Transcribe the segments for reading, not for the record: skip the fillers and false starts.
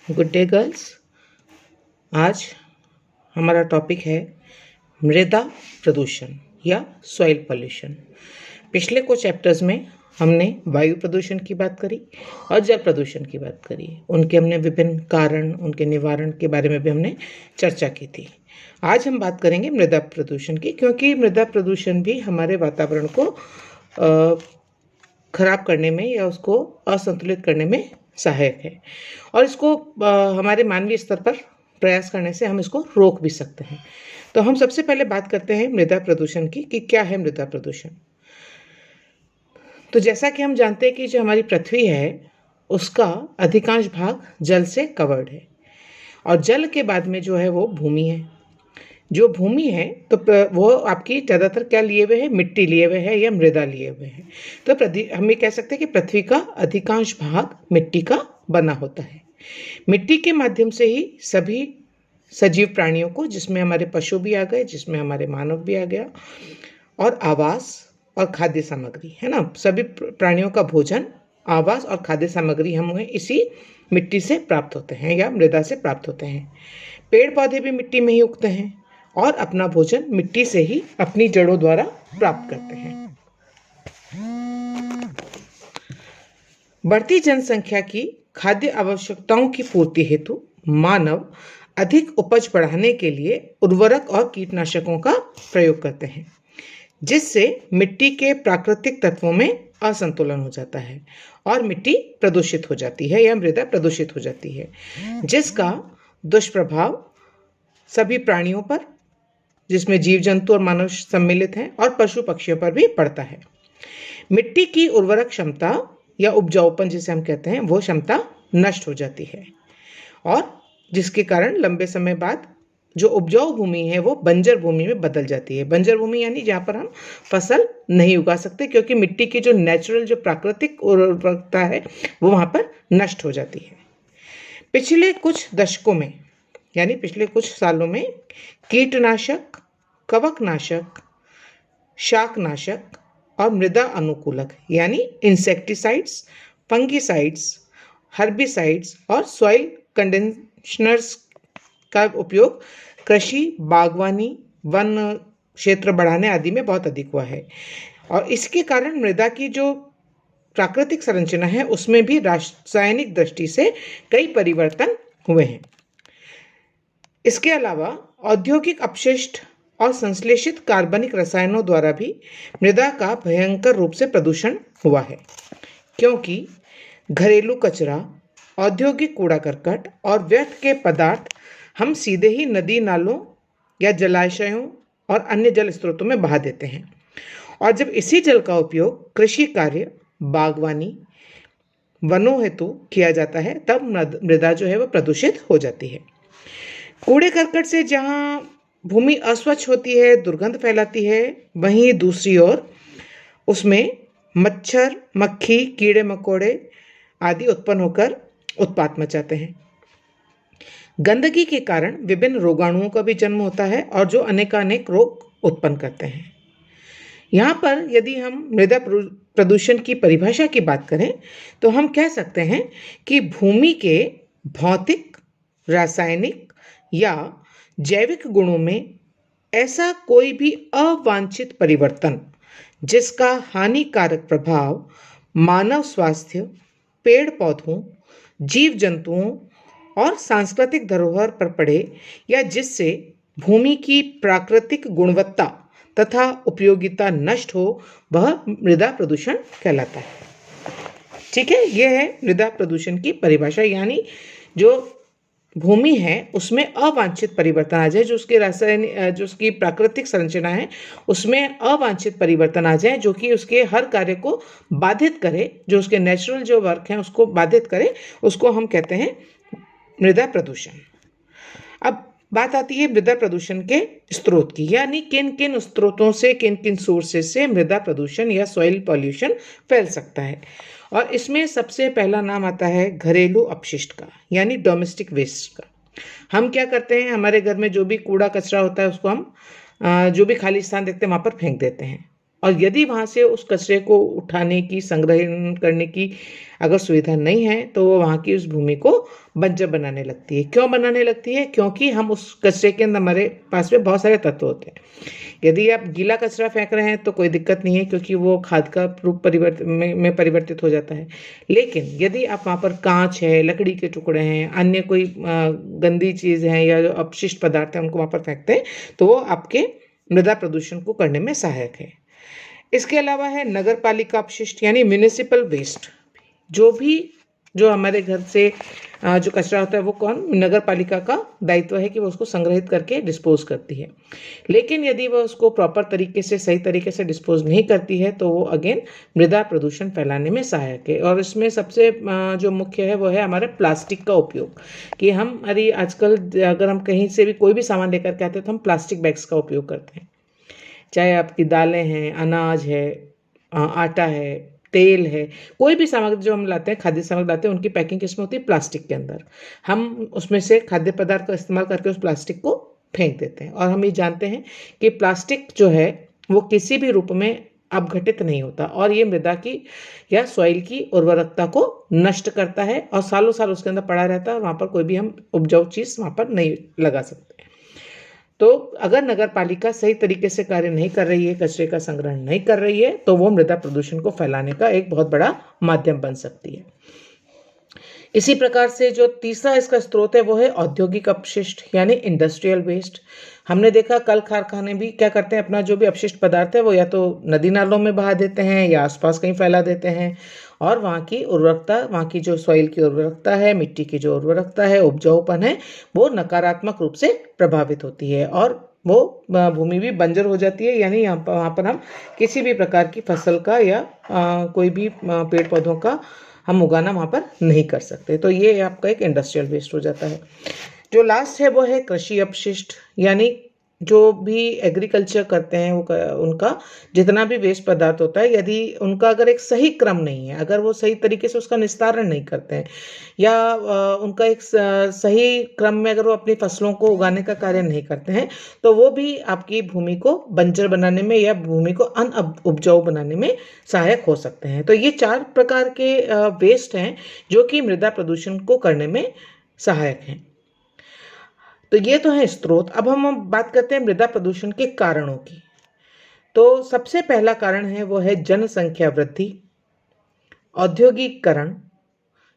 Good day girls. आज हमारा topic है मृदा प्रदूषण या सॉइल पोल्यूशन। पिछले कुछ चैप्टर्स में हमने वायु प्रदूषण की बात करी और जल प्रदूषण की बात करी। उनके हमने विभिन्न कारण, उनके निवारण के बारे में भी हमने चर्चा की थी। आज हम बात करेंगे मृदा प्रदूषण की, क्योंकि मृदा प्रदूषण भी हमारे वातावरण को खराब करने में या उसको असंतुलित करने में सहायक है, और इसको हमारे मानवीय स्तर पर प्रयास करने से हम इसको रोक भी सकते हैं। तो हम सबसे पहले बात करते हैं मृदा प्रदूषण की कि क्या है मृदा प्रदूषण। तो जैसा कि हम जानते हैं कि जो हमारी पृथ्वी है उसका अधिकांश भाग जल से कवर्ड है, और जल के बाद में जो है वो भूमि है। जो भूमि है तो वो आपकी ज़्यादातर क्या लिए हुए है, मिट्टी लिए हुए है या मृदा लिए हुए है। तो हम ये कह सकते हैं कि पृथ्वी का अधिकांश भाग मिट्टी का बना होता है। मिट्टी के माध्यम से ही सभी सजीव प्राणियों को, जिसमें हमारे पशु भी आ गए, जिसमें हमारे मानव भी आ गया, और आवास और खाद्य सामग्री है ना, सभी प्राणियों का भोजन, आवास और खाद्य सामग्री हमें इसी मिट्टी से प्राप्त होते हैं या मृदा से प्राप्त होते हैं। पेड़ पौधे भी मिट्टी में ही उगते हैं और अपना भोजन मिट्टी से ही अपनी जड़ों द्वारा प्राप्त करते हैं। बढ़ती जनसंख्या की खाद्य आवश्यकताओं की पूर्ति हेतु मानव अधिक उपज बढ़ाने के लिए उर्वरक और कीटनाशकों का प्रयोग करते हैं, जिससे मिट्टी के प्राकृतिक तत्वों में असंतुलन हो जाता है और मिट्टी प्रदूषित हो जाती है या मृदा प्रदूषित हो जाती है, जिसका दुष्प्रभाव सभी प्राणियों पर, जिसमें जीव जंतु और मानव सम्मिलित हैं, और पशु पक्षियों पर भी पड़ता है। मिट्टी की उर्वरक क्षमता या उपजाऊपन जिसे हम कहते हैं, वो क्षमता नष्ट हो जाती है, और जिसके कारण लंबे समय बाद जो उपजाऊ भूमि है वो बंजर भूमि में बदल जाती है। बंजर भूमि यानी जहाँ पर हम फसल नहीं उगा सकते, क्योंकि मिट्टी की जो नेचुरल, जो प्राकृतिक उर्वरकता है वो वहाँ पर नष्ट हो जाती है। पिछले कुछ दशकों में यानी पिछले कुछ सालों में कीटनाशक, कवकनाशक, शाकनाशक और मृदा अनुकूलक यानी इंसेक्टिसाइड्स, फंगिसाइड्स, हर्बिसाइड्स और सॉइल कंडीशनर्स का उपयोग कृषि, बागवानी, वन क्षेत्र बढ़ाने आदि में बहुत अधिक हुआ है, और इसके कारण मृदा की जो प्राकृतिक संरचना है उसमें भी रासायनिक दृष्टि से कई परिवर्तन हुए हैं। इसके अलावा औद्योगिक अपशिष्ट और संश्लेषित कार्बनिक रसायनों द्वारा भी मृदा का भयंकर रूप से प्रदूषण हुआ है, क्योंकि घरेलू कचरा, औद्योगिक कूड़ा करकट और व्यर्थ के पदार्थ हम सीधे ही नदी नालों या जलाशयों और अन्य जल स्रोतों में बहा देते हैं, और जब इसी जल का उपयोग कृषि कार्य, बागवानी, वनों हेतु किया जाता है, तब मृदा जो है वह प्रदूषित हो जाती है। कूड़े करकट से जहाँ भूमि अस्वच्छ होती है, दुर्गंध फैलाती है, वहीं दूसरी ओर उसमें मच्छर, मक्खी, कीड़े मकोड़े आदि उत्पन्न होकर उत्पात मचाते हैं। गंदगी के कारण विभिन्न रोगाणुओं का भी जन्म होता है, और जो अनेकानेक रोग उत्पन्न करते हैं। यहाँ पर यदि हम मृदा प्रदूषण की परिभाषा की बात करें तो हम कह सकते हैं कि भूमि के भौतिक, रासायनिक या जैविक गुणों में ऐसा कोई भी अवांछित परिवर्तन जिसका हानिकारक प्रभाव मानव स्वास्थ्य, पेड़ पौधों, जीव जंतुओं और सांस्कृतिक धरोहर पर पड़े, या जिससे भूमि की प्राकृतिक गुणवत्ता तथा उपयोगिता नष्ट हो, वह मृदा प्रदूषण कहलाता है। ठीक है, यह है मृदा प्रदूषण की परिभाषा, यानी जो भूमि है उसमें अवांछित परिवर्तन आ जाए, जो उसके रासायनिक, जो उसकी प्राकृतिक संरचना है उसमें अवांछित परिवर्तन आ जाए, जो कि उसके हर कार्य को बाधित करे, जो उसके नेचुरल जो वर्क है उसको बाधित करे, उसको हम कहते हैं मृदा प्रदूषण। अब बात आती है मृदा प्रदूषण के स्रोत की, यानी किन किन स्रोतों से, किन किन सोर्सेज से मृदा प्रदूषण या सॉइल पॉल्यूशन फैल सकता है। और इसमें सबसे पहला नाम आता है घरेलू अपशिष्ट का, यानी डोमेस्टिक वेस्ट का। हम क्या करते हैं, हमारे घर में जो भी कूड़ा कचरा होता है उसको हम जो भी खाली स्थान देखते हैं वहाँ पर फेंक देते हैं, और यदि वहाँ से उस कचरे को उठाने की, संग्रहण करने की अगर सुविधा नहीं है, तो वो वहाँ की उस भूमि को बंजर बनाने लगती है। क्यों बनाने लगती है? क्योंकि हम उस कचरे के अंदर, हमारे पास में बहुत सारे तत्व होते हैं। यदि आप गीला कचरा फेंक रहे हैं तो कोई दिक्कत नहीं है, क्योंकि वो खाद का रूप में परिवर्तित हो जाता है। लेकिन यदि आप वहाँ पर कांच है, लकड़ी के टुकड़े हैं, अन्य कोई गंदी चीज़ है या जो अपशिष्ट पदार्थ है, उनको वहाँ पर फेंकते हैं, तो वो आपके मृदा प्रदूषण को करने में सहायक है। इसके अलावा है नगर पालिका अपशिष्ट, यानी म्यूनिसिपल वेस्ट। जो हमारे घर से जो कचरा होता है, वो नगर पालिका का दायित्व है कि वो उसको संग्रहित करके डिस्पोज करती है। लेकिन यदि वह उसको प्रॉपर तरीके से, सही तरीके से डिस्पोज नहीं करती है, तो वो अगेन मृदा प्रदूषण फैलाने में सहायक है। और इसमें सबसे जो मुख्य है वो है हमारे प्लास्टिक का उपयोग। कि हमारी आजकल अगर हम कहीं से भी कोई भी सामान लेकर के आते हैं, तो हम प्लास्टिक बैग्स का उपयोग करते हैं। चाहे आपकी दालें हैं, अनाज है, आटा है, तेल है, कोई भी सामग्री जो हम लाते हैं, खाद्य सामग्री लाते हैं, उनकी पैकिंग किसमें होती है? प्लास्टिक के अंदर। हम उसमें से खाद्य पदार्थ का इस्तेमाल करके उस प्लास्टिक को फेंक देते हैं। और हम ये जानते हैं कि प्लास्टिक जो है वो किसी भी रूप में अपघटित नहीं होता, और ये मृदा की या सॉइल की उर्वरकता को नष्ट करता है, और सालों साल उसके अंदर पड़ा रहता है, और वहाँ पर कोई भी हम उपजाऊ चीज़ वहाँ पर नहीं लगा सकते। तो अगर नगर पालिका सही तरीके से कार्य नहीं कर रही है, कचरे का संग्रहण नहीं कर रही है, तो वो मृदा प्रदूषण को फैलाने का एक बहुत बड़ा माध्यम बन सकती है। इसी प्रकार से जो तीसरा इसका स्रोत है वो है औद्योगिक अपशिष्ट, यानी इंडस्ट्रियल वेस्ट। हमने देखा कल कारखाने भी क्या करते हैं, अपना जो भी अपशिष्ट पदार्थ है वो या तो नदी नालों में बहा देते हैं या आसपास कहीं फैला देते हैं, और वहाँ की उर्वरकता, वहाँ की जो सॉइल की उर्वरकता है, मिट्टी की जो उर्वरकता है, उपजाऊपन है, वो नकारात्मक रूप से प्रभावित होती है, और वो भूमि भी बंजर हो जाती है। यानी वहाँ पर हम किसी भी प्रकार की फसल का या कोई भी पेड़ पौधों का हम उगाना वहाँ पर नहीं कर सकते। तो ये आपका एक इंडस्ट्रियल वेस्ट हो जाता है। जो लास्ट है वो है कृषि अपशिष्ट, यानी जो भी एग्रीकल्चर करते हैं वो उनका जितना भी वेस्ट पदार्थ होता है, यदि उनका अगर एक सही क्रम नहीं है, अगर वो सही तरीके से उसका निस्तारण नहीं करते हैं, या उनका एक सही क्रम में अगर वो अपनी फसलों को उगाने का कार्य नहीं करते हैं, तो वो भी आपकी भूमि को बंजर बनाने में या भूमि को उपजाऊ बनाने में सहायक हो सकते हैं। तो ये 4 प्रकार के वेस्ट हैं जो कि मृदा प्रदूषण को करने में सहायक हैं। तो ये तो है स्रोत। अब हम बात करते हैं मृदा प्रदूषण के कारणों की। तो सबसे पहला कारण है वो है जनसंख्या वृद्धि, औद्योगिकरण,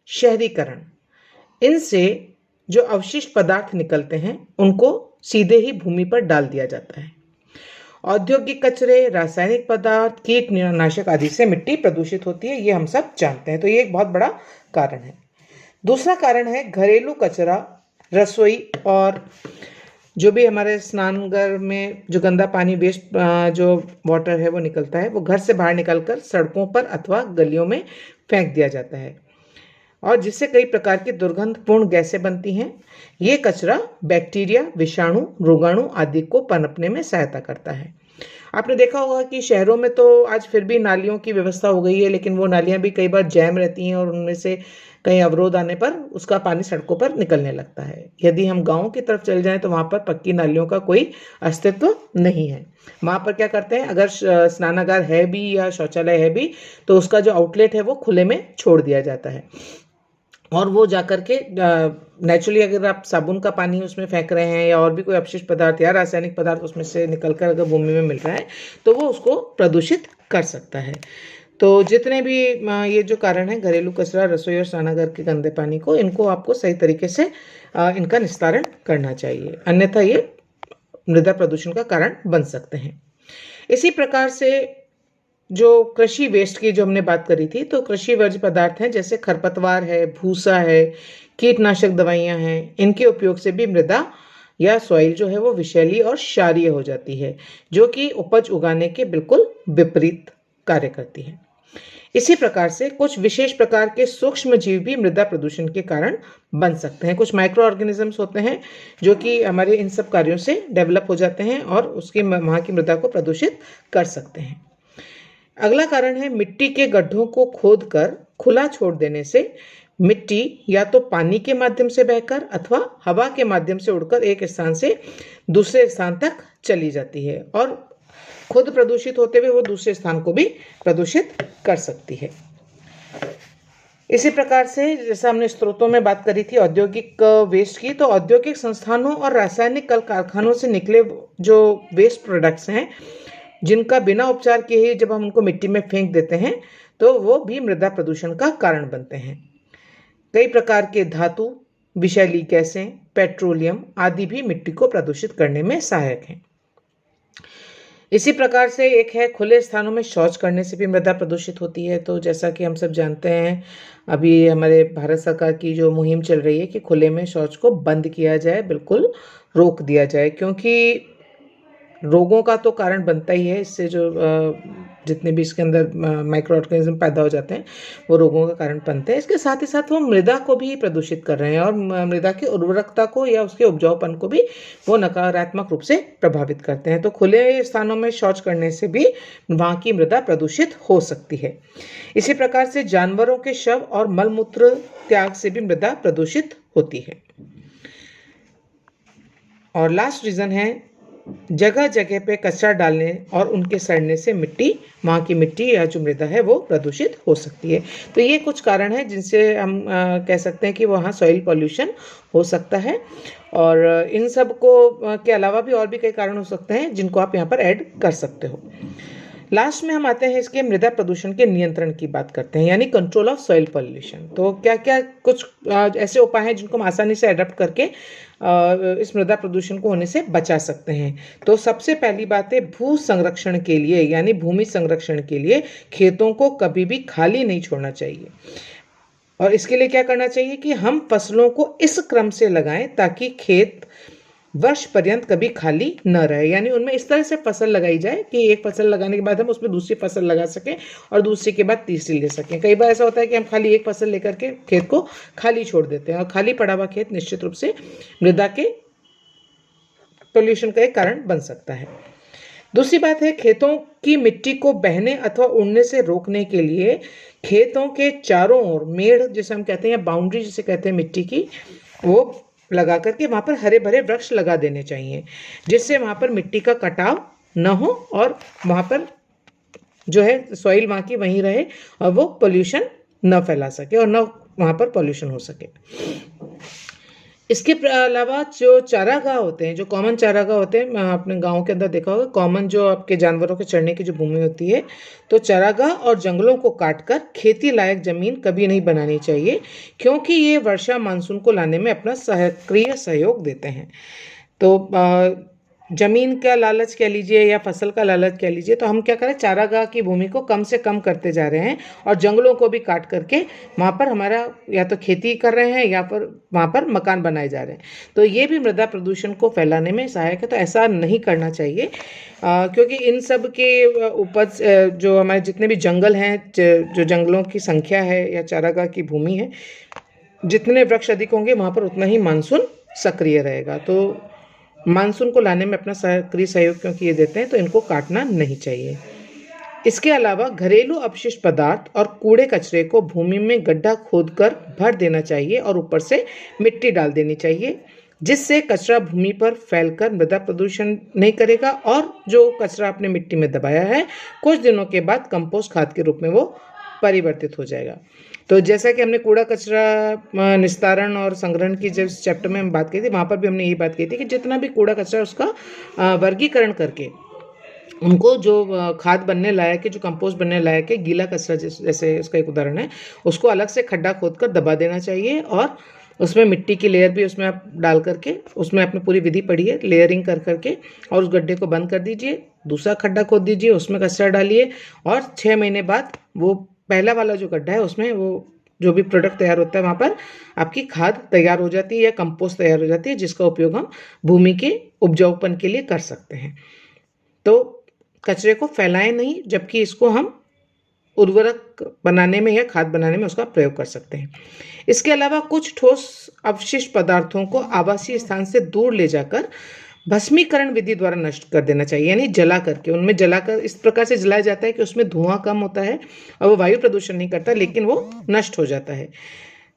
शहरीकरण। इनसे जो अवशिष्ट पदार्थ निकलते हैं उनको सीधे ही भूमि पर डाल दिया जाता है। औद्योगिक कचरे, रासायनिक पदार्थ, कीटनाशक आदि से मिट्टी प्रदूषित होती है, ये हम सब जानते हैं। तो ये एक बहुत बड़ा कारण है। दूसरा कारण है घरेलू कचरा, रसोई, और जो भी हमारे स्नानघर में जो गंदा पानी, वेस्ट जो वाटर है वो निकलता है, वो घर से बाहर निकलकर सड़कों पर अथवा गलियों में फेंक दिया जाता है, और जिससे कई प्रकार की दुर्गंधपूर्ण गैसें बनती हैं। ये कचरा बैक्टीरिया, विषाणु, रोगाणु आदि को पनपने में सहायता करता है। आपने देखा होगा कि शहरों में तो आज फिर भी नालियों की व्यवस्था हो गई है, लेकिन वो नालियां भी कई बार जैम रहती हैं, और उनमें से कहीं अवरोध आने पर उसका पानी सड़कों पर निकलने लगता है। यदि हम गाँव की तरफ चले जाएं तो वहाँ पर पक्की नालियों का कोई अस्तित्व नहीं है। वहाँ पर क्या करते हैं, अगर स्नानागार है भी या शौचालय है भी, तो उसका जो आउटलेट है वो खुले में छोड़ दिया जाता है, और वो जाकर के नेचुरली अगर आप साबुन का पानी उसमें फेंक रहे हैं या और भी कोई अपशिष्ट पदार्थ या रासायनिक पदार्थ उसमें से निकलकर अगर भूमि में मिल रहा है, तो वो उसको प्रदूषित कर सकता है। तो जितने भी ये जो कारण है, घरेलू कचरा, रसोई और स्नानागार के गंदे पानी को, इनको आपको सही तरीके से इनका निस्तारण करना चाहिए, अन्यथा ये मृदा प्रदूषण का कारण बन सकते हैं। इसी प्रकार से जो कृषि वेस्ट की जो हमने बात करी थी, तो कृषि वर्ज्य पदार्थ हैं, जैसे खरपतवार है, भूसा है, कीटनाशक दवाइयाँ हैं, इनके उपयोग से भी मृदा या सॉइल जो है वो विषैली और क्षारीय हो जाती है, जो कि उपज उगाने के बिल्कुल विपरीत कार्य करती है। इसी प्रकार से कुछ विशेष प्रकार के सूक्ष्म जीव भी मृदा प्रदूषण के कारण बन सकते हैं। कुछ माइक्रो ऑर्गेनिजम्स होते हैं जो कि हमारे इन सब कार्यों से डेवलप हो जाते हैं और उसकी वहाँ की मृदा को प्रदूषित कर सकते हैं। अगला कारण है मिट्टी के गड्ढों को खोदकर खुला छोड़ देने से मिट्टी या तो पानी के माध्यम से बहकर अथवा हवा के माध्यम से उड़कर एक स्थान से दूसरे स्थान तक चली जाती है, और खुद प्रदूषित होते हुए वो दूसरे स्थान को भी प्रदूषित कर सकती है। इसी प्रकार से जैसा हमने स्रोतों में बात करी थी औद्योगिक वेस्ट की, तो औद्योगिक संस्थानों और रासायनिक कल कारखानों से निकले जो वेस्ट प्रोडक्ट्स हैं, जिनका बिना उपचार किए ही जब हम उनको मिट्टी में फेंक देते हैं तो वो भी मृदा प्रदूषण का कारण बनते हैं। कई प्रकार के धातु, विषैली गैसें, पेट्रोलियम आदि भी मिट्टी को प्रदूषित करने में सहायक हैं। इसी प्रकार से एक है खुले स्थानों में शौच करने से भी मृदा प्रदूषित होती है। तो जैसा कि हम सब जानते हैं, अभी हमारे भारत सरकार की जो मुहिम चल रही है कि खुले में शौच को बंद किया जाए, बिल्कुल रोक दिया जाए, क्योंकि रोगों का तो कारण बनता ही है। इससे जो जितने भी इसके अंदर माइक्रो ऑर्गेनिज्म पैदा हो जाते हैं वो रोगों का कारण बनते हैं। इसके साथ ही साथ वो मृदा को भी प्रदूषित कर रहे हैं और मृदा की उर्वरकता को या उसके उपजाऊपन को भी वो नकारात्मक रूप से प्रभावित करते हैं। तो खुले स्थानों में शौच करने से भी वहाँ की मृदा प्रदूषित हो सकती है। इसी प्रकार से जानवरों के शव और मलमूत्र त्याग से भी मृदा प्रदूषित होती है। और लास्ट रीजन है जगह जगह पे कचरा डालने और उनके सड़ने से वहाँ की मिट्टी या जो मृदा है वो प्रदूषित हो सकती है। तो ये कुछ कारण हैं जिनसे हम कह सकते हैं कि वहाँ सॉइल पॉल्यूशन हो सकता है। और इन सब को के अलावा भी और भी कई कारण हो सकते हैं जिनको आप यहाँ पर ऐड कर सकते हो। लास्ट में हम आते हैं इसके मृदा प्रदूषण के नियंत्रण की बात करते हैं, यानी कंट्रोल ऑफ सॉइल पॉल्यूशन। तो क्या क्या कुछ ऐसे उपाय हैं जिनको हम आसानी से अडॉप्ट करके इस मृदा प्रदूषण को होने से बचा सकते हैं। तो सबसे पहली बात है भू संरक्षण के लिए, यानी भूमि संरक्षण के लिए खेतों को कभी भी खाली नहीं छोड़ना चाहिए। और इसके लिए क्या करना चाहिए कि हम फसलों को इस क्रम से लगाएं ताकि खेत वर्ष पर्यंत कभी खाली न रहे, यानी उनमें इस तरह से फसल लगाई जाए कि एक फसल लगाने के बाद हम उसमें दूसरी फसल लगा सकें और दूसरी के बाद तीसरी ले सकें। कई बार ऐसा होता है कि हम खाली एक फसल लेकर के खेत को खाली छोड़ देते हैं और खाली पड़ा हुआ खेत निश्चित रूप से मृदा के पोल्यूशन का एक कारण बन सकता है। दूसरी बात है खेतों की मिट्टी को बहने अथवा उड़ने से रोकने के लिए खेतों के चारों ओर मेड़ जिसे हम कहते हैं, बाउंड्री जिसे कहते हैं मिट्टी की, वो लगा करके वहाँ पर हरे भरे वृक्ष लगा देने चाहिए, जिससे वहाँ पर मिट्टी का कटाव न हो और वहाँ पर जो है सॉइल वहाँ की वहीं रहे और वो पोल्यूशन न फैला सके और न वहाँ पर पोल्यूशन हो सके। इसके अलावा जो चारागाह होते हैं, जो कॉमन चारागाह होते हैं, आपने गाँव के अंदर देखा होगा, कॉमन जो आपके जानवरों के चरने की जो भूमि होती है, तो चारागाह और जंगलों को काटकर खेती लायक जमीन कभी नहीं बनानी चाहिए, क्योंकि ये वर्षा मानसून को लाने में अपना सक्रिय सहयोग देते हैं। तो जमीन का लालच कह लीजिए या फसल का लालच कह लीजिए, तो हम क्या करें, चारागाह की भूमि को कम से कम करते जा रहे हैं और जंगलों को भी काट करके वहाँ पर हमारा या तो खेती कर रहे हैं या पर वहाँ पर मकान बनाए जा रहे हैं। तो ये भी मृदा प्रदूषण को फैलाने में सहायक है। तो ऐसा नहीं करना चाहिए, क्योंकि इन सब के उपज जो हमारे जितने भी जंगल हैं, जो जंगलों की संख्या है या चारागाह की भूमि है, जितने वृक्ष अधिक होंगे वहाँ पर उतना ही मानसून सक्रिय रहेगा। तो मानसून को लाने में अपना सक्रिय सहयोग क्योंकि ये देते हैं, तो इनको काटना नहीं चाहिए। इसके अलावा घरेलू अपशिष्ट पदार्थ और कूड़े कचरे को भूमि में गड्ढा खोदकर भर देना चाहिए और ऊपर से मिट्टी डाल देनी चाहिए, जिससे कचरा भूमि पर फैलकर मृदा प्रदूषण नहीं करेगा और जो कचरा आपने मिट्टी में दबाया है कुछ दिनों के बाद कंपोस्ट खाद के रूप में वो परिवर्तित हो जाएगा। तो जैसा कि हमने कूड़ा कचरा निस्तारण और संग्रहण की जिस चैप्टर में हम बात की थी, वहाँ पर भी हमने यही बात की थी कि जितना भी कूड़ा कचरा उसका वर्गीकरण करके उनको जो खाद बनने लायक है, जो कंपोस्ट बनने लायक है, गीला कचरा जैसे उसका एक उदाहरण है, उसको अलग से खड्डा खोदकर दबा देना चाहिए और उसमें मिट्टी की लेयर भी उसमें आप डाल करके, उसमें आपने पूरी विधि पढ़ी है, लेयरिंग कर करके, और उस गड्ढे को बंद कर दीजिए, दूसरा खड्डा खोद दीजिए, उसमें कचरा डालिए और 6 महीने बाद वो पहला वाला जो गड्ढा है उसमें वो जो भी प्रोडक्ट तैयार होता है वहाँ पर आपकी खाद तैयार हो जाती है या कंपोस्ट तैयार हो जाती है, जिसका उपयोग हम भूमि के उपजाऊपन के लिए कर सकते हैं। तो कचरे को फैलाएं नहीं, जबकि इसको हम उर्वरक बनाने में या खाद बनाने में उसका प्रयोग कर सकते हैं। इसके अलावा कुछ ठोस अवशिष्ट पदार्थों को आवासीय स्थान से दूर ले जाकर भस्मीकरण विधि द्वारा नष्ट कर देना चाहिए, यानी जला करके, उनमें जलाकर इस प्रकार से जलाया जाता है कि उसमें धुआं कम होता है और वो वायु प्रदूषण नहीं करता, लेकिन वो नष्ट हो जाता है।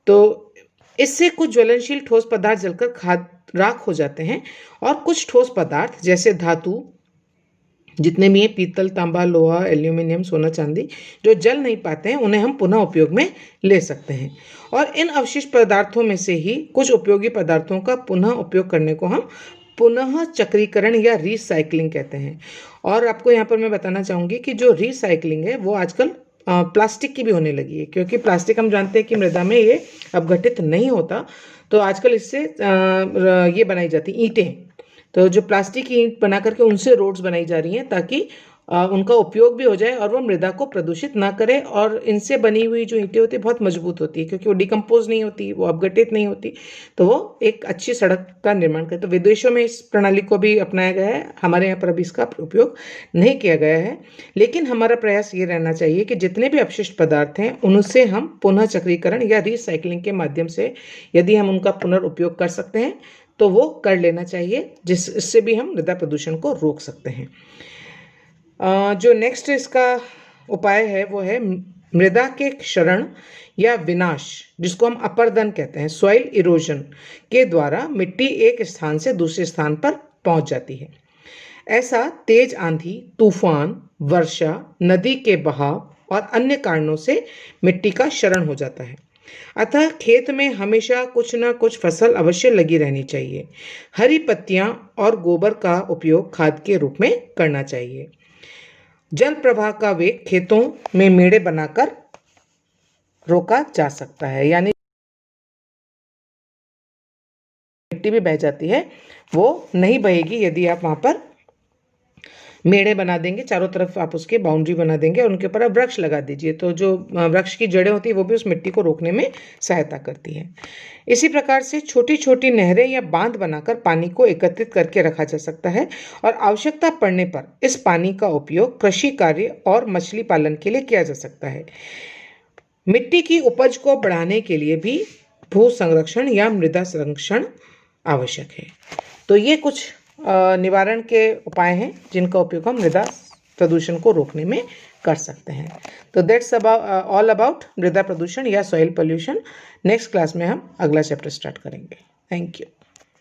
तो इससे कुछ ज्वलनशील ठोस पदार्थ जलकर खाद राख हो जाते हैं और कुछ ठोस पदार्थ जैसे धातु जितने भी हैं पीतल, तांबा, लोहा, एल्यूमिनियम, सोना, चांदी, जो जल नहीं पाते हैं उन्हें हम पुनः उपयोग में ले सकते हैं। और इन अवशिष्ट पदार्थों में से ही कुछ उपयोगी पदार्थों का पुनः उपयोग करने को हम पुनः चक्रीकरण या रीसाइक्लिंग कहते हैं। और आपको यहाँ पर मैं बताना चाहूँगी कि जो रीसाइक्लिंग है वो आजकल प्लास्टिक की भी होने लगी है, क्योंकि प्लास्टिक हम जानते हैं कि मृदा में ये अपघटित नहीं होता, तो आजकल इससे ये बनाई जाती ईंटें, तो जो प्लास्टिक की ईंट बना करके उनसे रोड्स बनाई जा रही हैं ताकि उनका उपयोग भी हो जाए और वो मृदा को प्रदूषित ना करे। और इनसे बनी हुई जो ईंटें होती है बहुत मजबूत होती है, क्योंकि वो डिकम्पोज नहीं होती, वो अपघटित नहीं होती, तो वो एक अच्छी सड़क का निर्माण करते। तो विदेशों में इस प्रणाली को भी अपनाया गया है, हमारे यहाँ पर अभी इसका उपयोग नहीं किया गया है। लेकिन हमारा प्रयास ये रहना चाहिए कि जितने भी अपशिष्ट पदार्थ हैं उनसे हम पुनः चक्रीकरण या रिसाइकलिंग के माध्यम से यदि हम उनका पुनर्उपयोग कर सकते हैं तो वो कर लेना चाहिए, जिससे भी हम मृदा प्रदूषण को रोक सकते हैं। जो नेक्स्ट इसका उपाय है वो है मृदा के क्षरण या विनाश, जिसको हम अपरदन कहते हैं, सॉइल इरोजन के द्वारा मिट्टी एक स्थान से दूसरे स्थान पर पहुंच जाती है। ऐसा तेज आंधी, तूफान, वर्षा, नदी के बहाव और अन्य कारणों से मिट्टी का क्षरण हो जाता है। अतः खेत में हमेशा कुछ न कुछ फसल अवश्य लगी रहनी चाहिए। हरी पत्तियां और गोबर का उपयोग खाद के रूप में करना चाहिए। जल प्रवाह का वेग खेतों में मेड़े बनाकर रोका जा सकता है, यानी मिट्टी भी बह जाती है वो नहीं बहेगी यदि आप वहां पर मेड़े बना देंगे, चारों तरफ आप उसके बाउंड्री बना देंगे और उनके ऊपर आप वृक्ष लगा दीजिए, तो जो वृक्ष की जड़ें होती है वो भी उस मिट्टी को रोकने में सहायता करती है। इसी प्रकार से छोटी छोटी नहरें या बांध बनाकर पानी को एकत्रित करके रखा जा सकता है और आवश्यकता पड़ने पर इस पानी का उपयोग कृषि कार्य और मछली पालन के लिए किया जा सकता है। मिट्टी की उपज को बढ़ाने के लिए भी भू संरक्षण या मृदा संरक्षण आवश्यक है। तो ये कुछ निवारण के उपाय हैं जिनका उपयोग हम मृदा प्रदूषण को रोकने में कर सकते हैं। तो दैट्स ऑल अबाउट मृदा प्रदूषण या सॉइल पोल्यूशन। नेक्स्ट क्लास में हम अगला चैप्टर स्टार्ट करेंगे। Thank you.